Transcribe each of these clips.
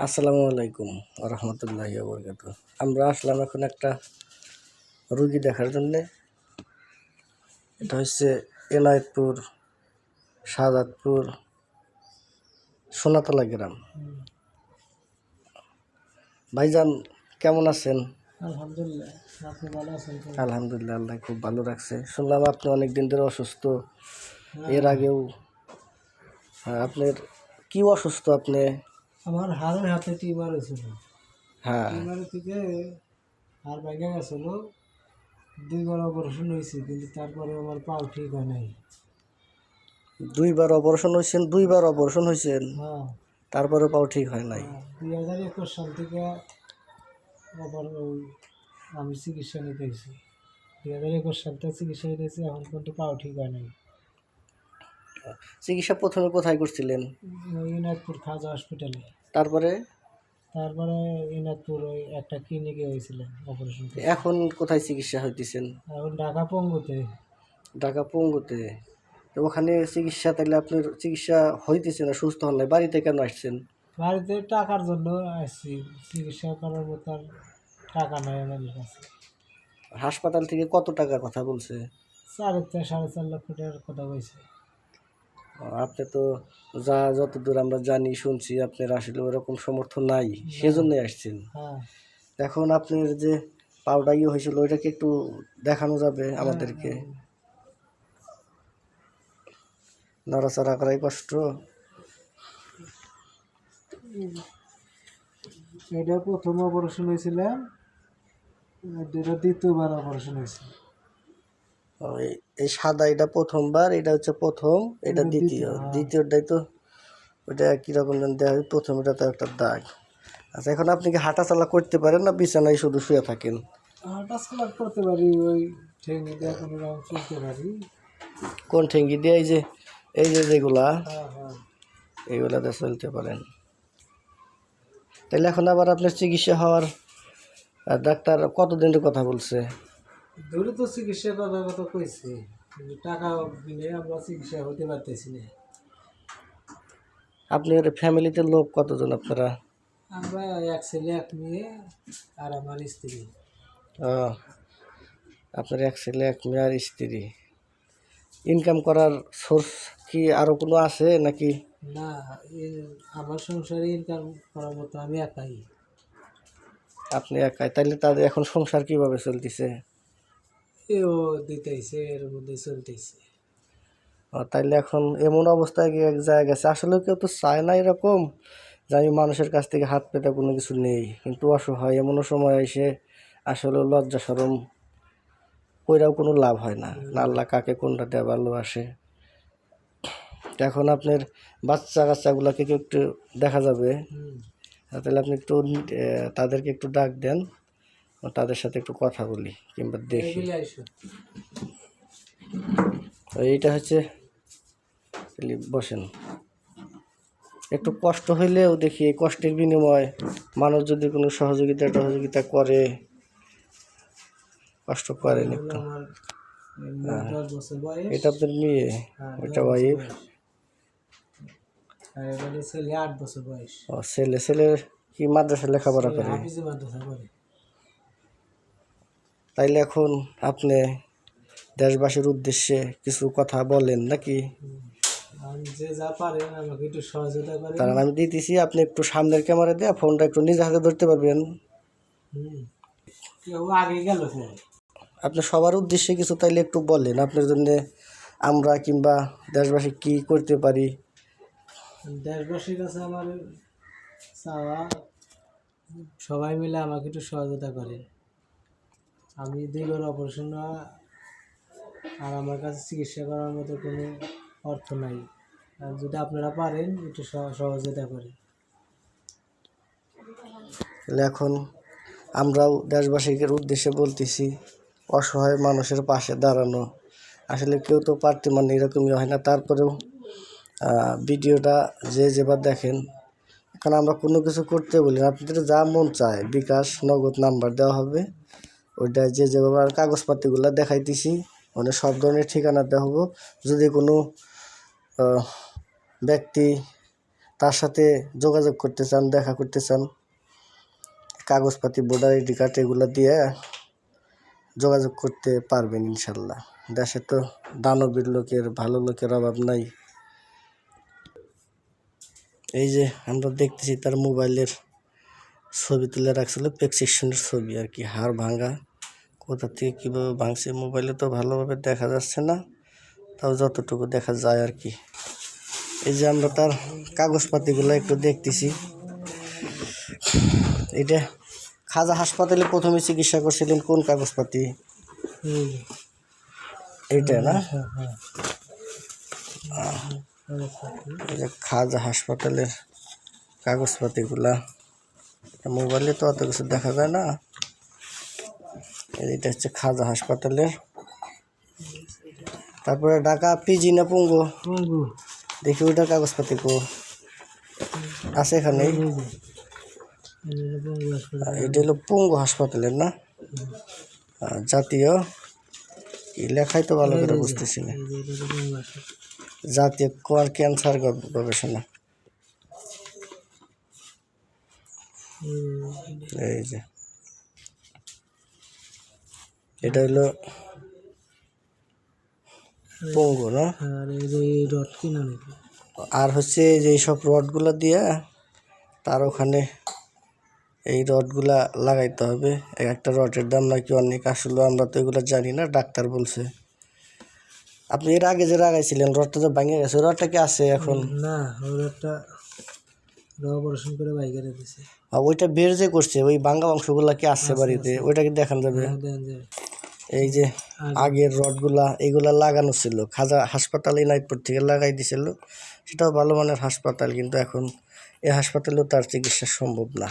আসসালামু আলাইকুম রহমতুল্লাহি ওয়া বারাকাতুহু। আমরা আসলাম এখন একটা রুগী দেখার জন্যে। এটা হচ্ছে এনায়েতপুর শাহজাদপুর সোনাতলা গ্রাম। ভাইজান কেমন আছেন? আলহামদুলিল্লাহ, আপনি ভালো আছেন তো? আলহামদুলিল্লাহ, আল্লাহ খুব ভালো রাখছে। শুনলাম আপনি অনেক দিন ধরে অসুস্থ। এর আগেও আপনার কি অসুস্থ আপনি? আমার হাড়ের হাতে টিউমার হয়েছিল। হ্যাঁ, টিউমার থেকে হাড় ভেঙে গেছিল, 2বার অপারেশন হয়েছে, কিন্তু তারপরে আমার পাও ঠিক হয় নাই। দুইবার অপারেশন হয়েছেন, হ্যাঁ, তারপরে পাও ঠিক হয় নাই। 2021 সাল থেকে আমি চিকিৎসা নিতেছি। 2021 সাল থেকে চিকিৎসা নিতেছি, এখন পর্যন্ত পাও ঠিক হয় নাই। চিকিৎসা প্রথমে কোথায় করছিলেন? ইনায়তপুর খাজা হসপিটালে। তারপরে ইনায়তপুর ওই একটা ক্লিনিকে হয়েছিল অপারেশন। এখন কোথায় চিকিৎসা হইতেছেন? এখন ঢাকা পঙ্গুতে। ঢাকা পঙ্গুতে। তো ওখানে চিকিৎসা, তাহলে আপনার চিকিৎসা হইতেছে না, সুস্থ হন নাই, বাড়িতে কেন আসছেন? বাড়িতে টাকার জন্য আসছি, চিকিৎসা করার মতো আর টাকা নাই আমাদের কাছে। হাসপাতাল থেকে কত টাকার কথা বলছে? 4.5-4.5 লক্ষ টাকার কথা বলছে। আপনি তো যতদূর আমরা জানি শুনছি আপনার আসলে ওরকম সমর্থন নাই, সেজন্যই আসছেন। হ্যাঁ, এখন আপনার যে পাউডার হয়েছিল ওইটাকে একটু দেখানো যাবে আমাদেরকে? নড়াচড়া করাই কষ্ট। এটা প্রথম অপারেশন হয়েছিল, এটা দ্বিতীয়বার অপারেশন হয়েছে। এই সাদা এটা প্রথমবার, এটা হচ্ছে প্রথম, এটা দ্বিতীয়। হ্যাঁ। দ্বিতীয়টাই তো ওইটা কীরকম যেন দেওয়া হয়, প্রথম এটা তো একটা দাগ। আচ্ছা, এখন আপনি কি হাঁটাচলা করতে পারেন না বিছানায় শুধু শুয়ে থাকেন? হাঁটাচলা করতে পারি, ওই ঠেঙে দিয়ে কোনো রকম চলতে পারি। কোন ঠেঙ্গি দিয়ে? এই যে যেগুলা, হ্যাঁ হ্যাঁ, এইগুলাতে চলতে পারেন। তাহলে এখন আবার আপনার চিকিৎসা হওয়ার ডাক্তার কতদিনের কথা বলছে? ধরে তো চিকিৎসা করার কথা কইছে, কিন্তু টাকা দিলে আমরা চিকিৎসা হতে পারতেছি না। আপনার ফ্যামিলিতে লোক কতজন আপনারা? আমরা এক ছেলে এক মেয়ে আর আমার স্ত্রী। আহ, আপনার এক ছেলে এক মেয়ে আর স্ত্রী। ইনকাম করার সোর্স কি আরও কোনো আছে নাকি? না, আমার সংসারে ইনকাম করার মতো আমি একাই। আপনি একাই? তাইলে তাদের এখন সংসার কিভাবে চলতেছে? এও দিতেছে, এর মধ্যে চলতেছে। তাইলে এখন এমন অবস্থায় গিয়ে এক জায়গায় গেছে, আসলে কেউ তো চায় না এরকম যে আমি মানুষের কাছ থেকে হাত পেতে কোনো কিছু নেই, কিন্তু অসহায় এমনও সময় এসে আসলে লজ্জা শরম কইরাও কোনো লাভ হয় না। আল্লাহ কাকে কোনটা দেওয়া ভালোবাসে। এখন আপনার বাচ্চা কাচ্চাগুলোকে কি একটু দেখা যাবে? তাহলে আপনি একটু তাদেরকে একটু ডাক দেন, তাদের সাথে একটু কথা বলি কিংবা দেখি। এইটা হচ্ছে, বসেন। একটু কষ্ট হইলেও দেখি এই কষ্টের বিনিময় মানুষ যদি কোনো সহযোগিতা করে, কষ্ট করেন একটু। এটা আপনার মেয়ে, ওইটা ওয়াইফ। ছেলে 8 বছর বয়স। ও, ছেলে কি মাদ্রাসা লেখাপড়া করে? হাফিজে মাদ্রাসা করে। তাইলে এখন আপনি দেশবাসীর উদ্দেশ্যে কিছু কথা বলেন নাকি? যে যা পারেন আমাকে একটু সহযোগিতা করেন। কারণ আমি দিতেছি, আপনি একটু সামনের ক্যামেরা দিয়ে ফোনটা একটু নিজে হাতে ধরতে পারবেন? কেউ আগে গেল। আপনি সবার উদ্দেশ্যে কিছু তাইলে একটু বলেন, আপনার জন্য আমরা কিংবা দেশবাসী কি করতে পারি। দেশবাসীর কাছে আমার চাওয়া, সবাই মিলে আমাকে একটু সহযোগিতা করে। আমি 2বার অপারেশন, আর আমার কাছে চিকিৎসা করার মতো কোনো অর্থ নাই। আর যদি আপনারা পারেন একটু সহযোগিতা করেন। তাহলে এখন আমরাও দেশবাসীর উদ্দেশ্যে বলতেছি, অসহায় মানুষের পাশে দাঁড়ানো। আসলে কেউ তো পারতে মানে এরকমই হয় না, তারপরেও ভিডিওটা যেবার দেখেন। এখন আমরা কোনো কিছু করতে বলি না, আপনাদের যা মন চায় বিকাশ নগদ নাম্বার দেওয়া হবে, ওইটা যেভাবে আর কাগজপাতিগুলো দেখাইতেছি, মানে সব ধরনের ঠিকানা দেওয়া হবো। যদি কোনো ব্যক্তি তার সাথে যোগাযোগ করতে চান, দেখা করতে চান, কাগজপাতি ভোটার আইডি কার্ড এগুলো দিয়ে যোগাযোগ করতে পারবেন ইনশাল্লাহ। দেশে তো দানবীর লোকের, ভালো লোকের অভাব নাই। এই যে আমরা দেখতেছি তার মোবাইলের ছবি তুলে রাখছিল, প্রেসক্রিপশনের ছবি আর কি, হাড় ভাঙা। কোথা থেকে কীভাবে ভাঙছে মোবাইলে তো ভালোভাবে দেখা যাচ্ছে না, তাও যতটুকু দেখা যায় আর কি। এই যে আমরা তার কাগজপাতিগুলো একটু দেখতেছি। এটা খাজা হাসপাতালে প্রথমে চিকিৎসা করছিলেন, কোন কাগজপাতি? এই যে, এইটা না? হ্যাঁ হ্যাঁ এই যে খাজা হাসপাতালের কাগজপাতিগুলা, মোবাইলে তো অত কিছু দেখা যায় না। এটা হচ্ছে খাজা হাসপাতালের। তারপরে ঢাকা পিজি না পঙ্গু, পঙ্গু, দেখি ওইটার কাগজপাতি কো আছে এখানে। এই যে, পঙ্গু হাসপাতাল। এটা হলো পঙ্গু হাসপাতালের না? জাতীয় কি লেখাই তো ভালো করে বুঝতেছি না। এই যে এটা তো পঙ্গু হাসপাতাল। জাতীয় ক্যান্সার গবেষণা। এই যে এটা হলো পঙ্গু না? আর এই যে এই রড কিনা নাকি? আর হচ্ছে যে সব রডগুলা দিয়ে তার ওখানে এই রডগুলা লাগাইতে হবে। এক একটা রডের দাম নাকি অনেক, আসলে আমরা তো এগুলো জানি না, ডাক্তার বলছে। আপনি এর আগে যে লাগাইছিলেন রডটা যে ভেঙে গেছে, রডটা কি আছে এখন? না, ওর একটা অপারেশন করে বাইকে দিছে। ওইটা বের যে করছে, ওই ভাঙা অংশগুলা কি আছে বাড়িতে? ওইটা কি দেখান যাবে? দেন যে এই যে আগের রডগুলা, এইগুলা লাগানো ছিল, খাজা হাসপাতালে নাইটপুর থেকে লাগাই দিছিল। সেটাও ভালো মানের হাসপাতাল, কিন্তু এখন এই হাসপাতালেও তার চিকিৎসা সম্ভব না।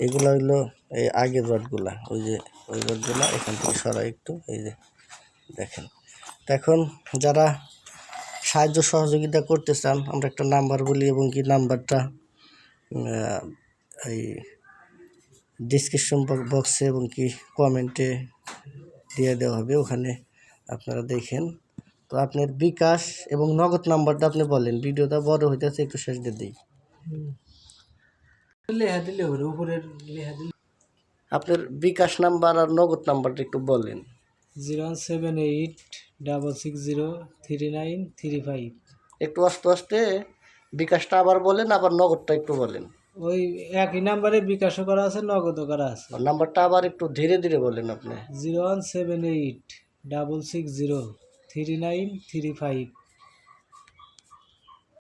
এগুলা হইলো এই আগের রডগুলা, ওই যে ওই রডগুলা এখান থেকে সরাই একটু, এই যে দেখেন। তো এখন যারা সাহায্য সহযোগিতা করতে চান, আমরা একটা নাম্বার বলি, এবং কি নাম্বারটা এই ডিসক্রিপশন বক্সে এবং কি কমেন্টে দিয়ে দেওয়া হবে, ওখানে আপনারা দেখেন। তো আপনার বিকাশ এবং নগদ নাম্বারটা আপনি বলেন, ভিডিওটা বড় হইতেছে, একটু শেষ দিয়ে দিই। লেহা দিলে হবে, উপরের লেহা দিলে। আপনার বিকাশ নাম্বার আর নগদ নাম্বারটা একটু বলেন। 078-660-3935। একটু আস্তে আস্তে বিকাশটা আবার বলেন, আবার নগদটা একটু বলেন। ওই একই নাম্বারে বিকাশও করা আছে, নগদও করা আছে। নাম্বারটা আবার একটু ধীরে ধীরে বলেন আপনি। 01786603935।